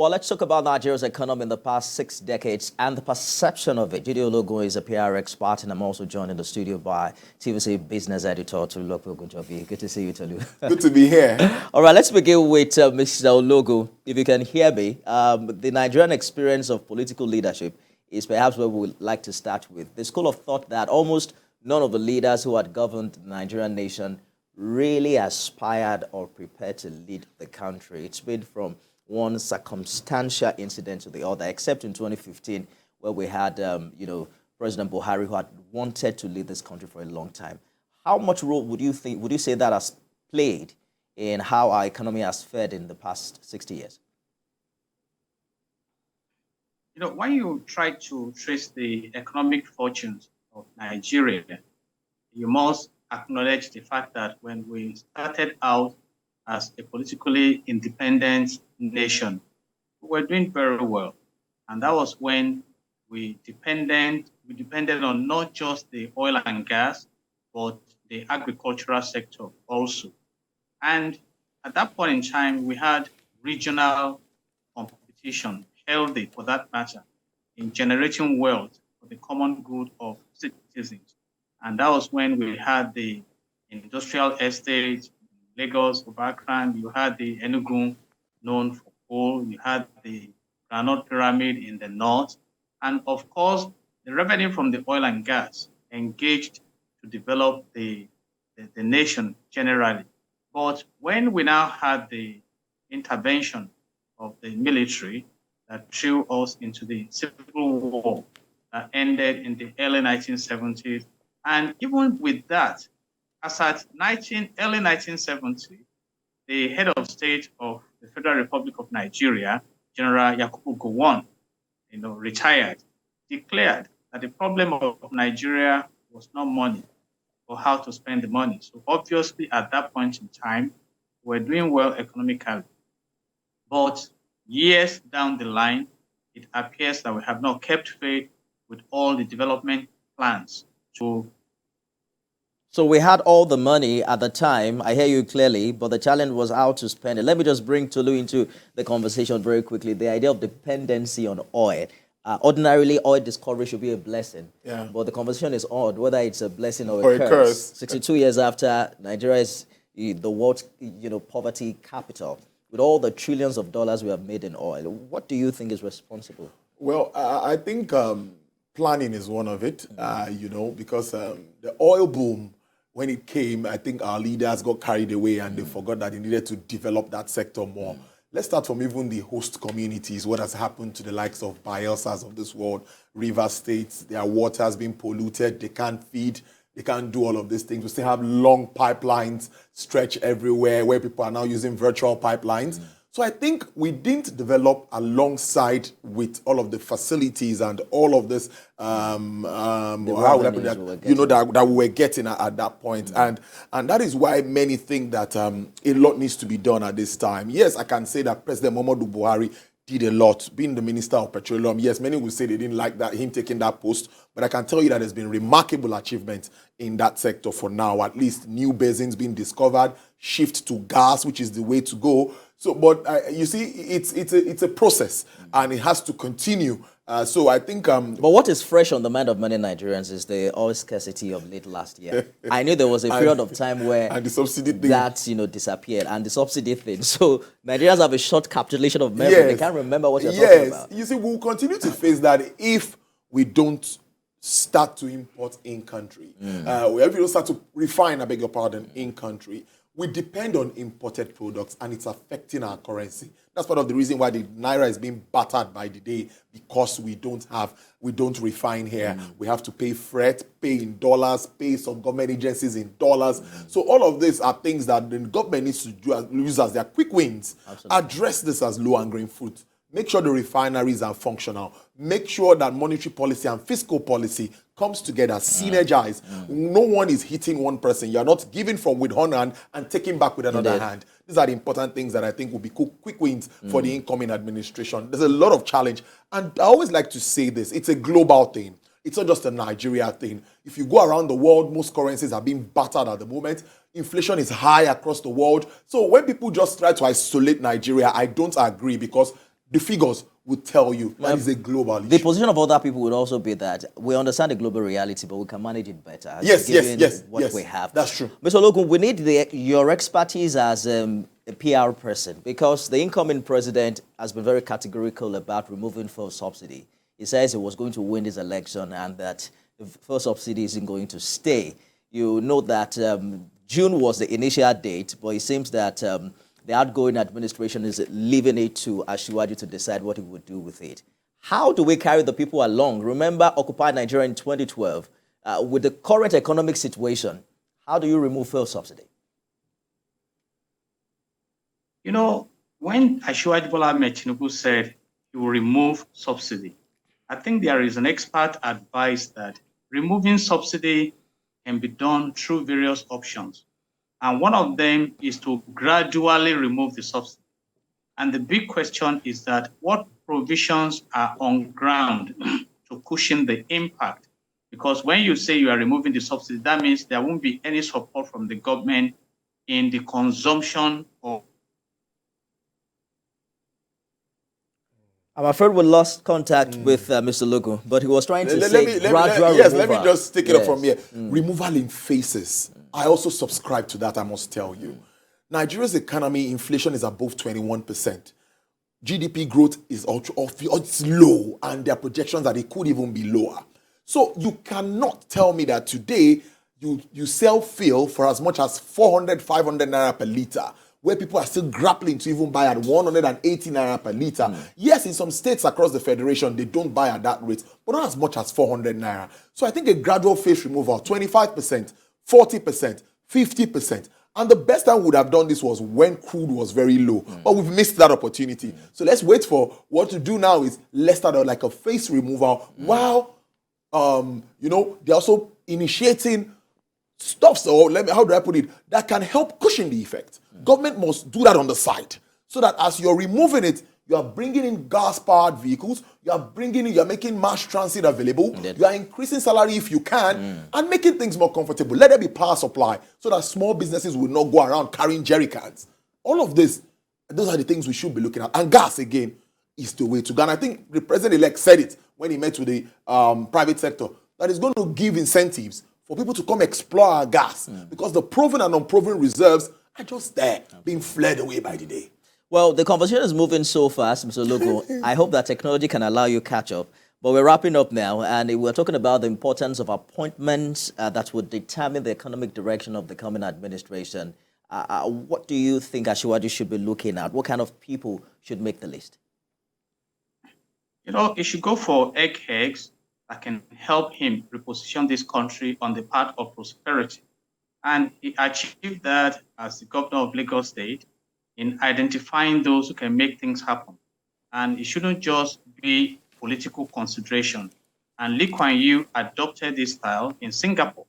Well, let's talk about Nigeria's economy in the past 6 decades and the perception of it. Jide Ologun is a PR expert, and I'm also joined in the studio by TVC business editor Tolulope Oguntoye. Good to see you, Tolu. Good to be here. All right, let's begin with Mr. Ologun. If you can hear me, the Nigerian experience of political leadership is perhaps where we would like to start with. The school of thought that almost none of the leaders who had governed the Nigerian nation really aspired or prepared to lead the country. It's been from one circumstantial incident to the other, except in 2015, where we had, President Buhari, who had wanted to lead this country for a long time. How much role would you say that has played in how our economy has fared in the past 60 years? When you try to trace the economic fortunes of Nigeria, you must acknowledge the fact that when we started out as a politically independent nation, we were doing very well. And that was when we depended on not just the oil and gas, but the agricultural sector also. And at that point in time, we had regional competition, healthy for that matter, in generating wealth for the common good of citizens. And that was when we had the industrial estate, Lagos, Obakran, you had the Enugu, known for coal, you had the Granite Pyramid in the north, and of course, the revenue from the oil and gas engaged to develop the nation generally. But when we now had the intervention of the military that threw us into the civil war that ended in the early 1970s, and even with that, as at early 1970, the head of state of the Federal Republic of Nigeria, General Yakubu Gowon, retired, declared that the problem of Nigeria was not money, or how to spend the money. So obviously, at that point in time, we're doing well economically. But years down the line, it appears that we have not kept faith with all the development plans. So we had all the money at the time, I hear you clearly, but the challenge was how to spend it. Let me just bring Tolu into the conversation very quickly. The idea of dependency on oil. Ordinarily, oil discovery should be a blessing. Yeah. But the conversation is odd, whether it's a blessing or a curse. 62 years after, Nigeria is the world's poverty capital. With all the trillions of dollars we have made in oil, what do you think is responsible? Well, I think planning is one of it, because the oil boom, when it came, I think our leaders got carried away and they forgot that they needed to develop that sector more. Let's start from even the host communities. What has happened to the likes of Bayelsas of this world, river states, their water has been polluted, they can't feed, they can't do all of these things. We still have long pipelines stretch everywhere where people are now using virtual pipelines. So I think we didn't develop alongside with all of the facilities and all of this, that we were getting at that point. And that is why many think that a lot needs to be done at this time. Yes, I can say that President Muhammadu Buhari did a lot, being the Minister of Petroleum. Yes, many will say they didn't like that, him taking that post, but I can tell you that there's been remarkable achievement in that sector for now. At least new basins being discovered, shift to gas, which is the way to go. So, but you see, it's a process, and it has to continue. So I think. But what is fresh on the mind of many Nigerians is the oil scarcity of late last year. I knew there was a period of time where and the subsidy thing that disappeared, and the subsidy thing. So Nigerians have a short capitulation of memory. Yes. They can't remember what you're talking about. You see, we'll continue to face that if we don't start to import in country. If we don't start to refine, I beg your pardon, in country. We depend on imported products, and it's affecting our currency. That's part of the reason why the naira is being battered by the day, because we don't refine here. We have to pay freight, pay in dollars, pay some government agencies in dollars. So all of these are things that the government needs to use as their quick wins. Absolutely. Address this as low-hanging fruit. Make sure the refineries are functional. Make sure that monetary policy and fiscal policy comes together, synergize. No one is hitting one person. You're not giving from with one hand and taking back with another hand. These are the important things that I think will be quick wins for the incoming administration. There's a lot of challenge. And I always like to say this. It's a global thing. It's not just a Nigeria thing. If you go around the world, most currencies are being battered at the moment. Inflation is high across the world. So when people just try to isolate Nigeria, I don't agree, because the figures would tell you that is a global issue. The position of other people would also be that we understand the global reality, but we can manage it better. Yes, what we have. That's true. Mr. Ologun, we need your expertise as a PR person, because the incoming president has been very categorical about removing fuel subsidy. He says he was going to win this election and that the fuel subsidy isn't going to stay. You know that June was the initial date, but it seems that the outgoing administration is leaving it to Asiwaju to decide what he would do with it. How do we carry the people along? Remember Occupy Nigeria in 2012. With the current economic situation, how do you remove fuel subsidy? You know, when Asiwaju Bola Ahmed Tinubu said he will remove subsidy, I think there is an expert advice that removing subsidy can be done through various options. And one of them is to gradually remove the subsidy. And the big question is that what provisions are on ground to cushion the impact? Because when you say you are removing the subsidy, that means there won't be any support from the government in the consumption of. I'm afraid we lost contact with Mr. Ologun, but he was trying to say gradual removal. Let me just take it up from here. Mm. Removal in phases. I also subscribe to that, I must tell you. Nigeria's economy, inflation is above 21%. GDP growth is it's low, and there are projections that it could even be lower. So you cannot tell me that today you sell fuel for as much as 400, 500 naira per litre, where people are still grappling to even buy at 180 naira per litre. Yes, in some states across the federation, they don't buy at that rate, but not as much as 400 naira. So I think a gradual phase removal, 25%, 40%, 50%. And the best time we would have done this was when crude was very low. But we've missed that opportunity. So let's wait for what to do now is let's start out like a phase removal while, they're also initiating stuff, how do I put it, that can help cushion the effect. Government must do that on the side so that as you're removing it, you are bringing in gas-powered vehicles, you're making mass transit available, you are increasing salary if you can, and making things more comfortable. Let there be power supply so that small businesses will not go around carrying jerry cans. All of this, those are the things we should be looking at. And gas, again, is the way to go. And I think the president-elect said it when he met with the private sector, that is going to give incentives for people to come explore our gas because the proven and unproven reserves are just there, being fled away by the day. Well, the conversation is moving so fast, Mr. Ologun. I hope that technology can allow you catch up. But we're wrapping up now, and we're talking about the importance of appointments that would determine the economic direction of the coming administration. What do you think Asiwaju should be looking at? What kind of people should make the list? You know, he should go for eggheads that can help him reposition this country on the path of prosperity. And he achieved that as the governor of Lagos State in identifying those who can make things happen. And it shouldn't just be political consideration. And Lee Kuan Yew adopted this style in Singapore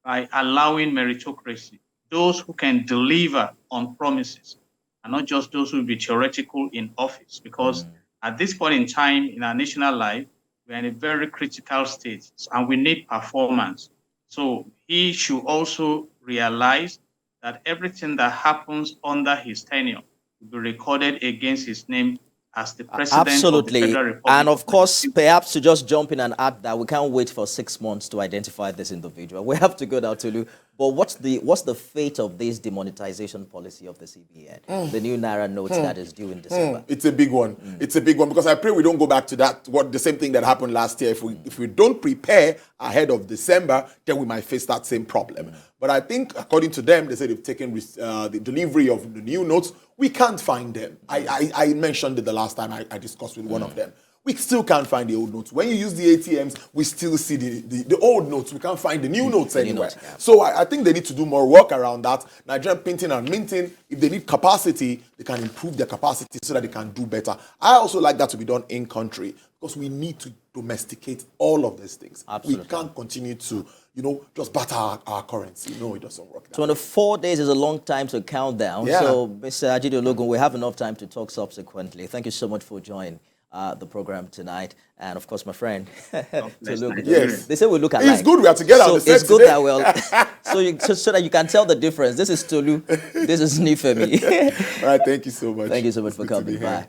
by allowing meritocracy, those who can deliver on promises, and not just those who will be theoretical in office. Because at this point in time in our national life, we're in a very critical state, and we need performance. So he should also realize that everything that happens under his tenure will be recorded against his name as the president of the Federal Republic. And of course, perhaps to just jump in and add that we can't wait for 6 months to identify this individual. We have to go down to Tolu. But what's the fate of this demonetization policy of the CBN? The new Naira notes that is due in December. It's a big one. It's a big one because I pray we don't go back to that, the same thing that happened last year. If we don't prepare ahead of December, then we might face that same problem. But I think, according to them, they said they've taken the delivery of the new notes. We can't find them. I mentioned it the last time I discussed with one of them. We still can't find the old notes. When you use the ATMs, we still see the old notes. We can't find the new notes anywhere. So I think they need to do more work around that. Nigerian printing and minting, if they need capacity, they can improve their capacity so that they can do better. I also like that to be done in country because we need to domesticate all of these things. Absolutely. We can't continue to, just batter our currency. No, it doesn't work. 24 days is a long time to count down. Yeah. So, Mr. Jide Ologun, we have enough time to talk subsequently. Thank you so much for joining the program tonight. And of course, my friend, yes. They say we look alike. It's good we are together. So it's good that so that you can tell the difference. This is Tolu. This is Nifemi. All right, thank you so much. Thank you so much for coming by.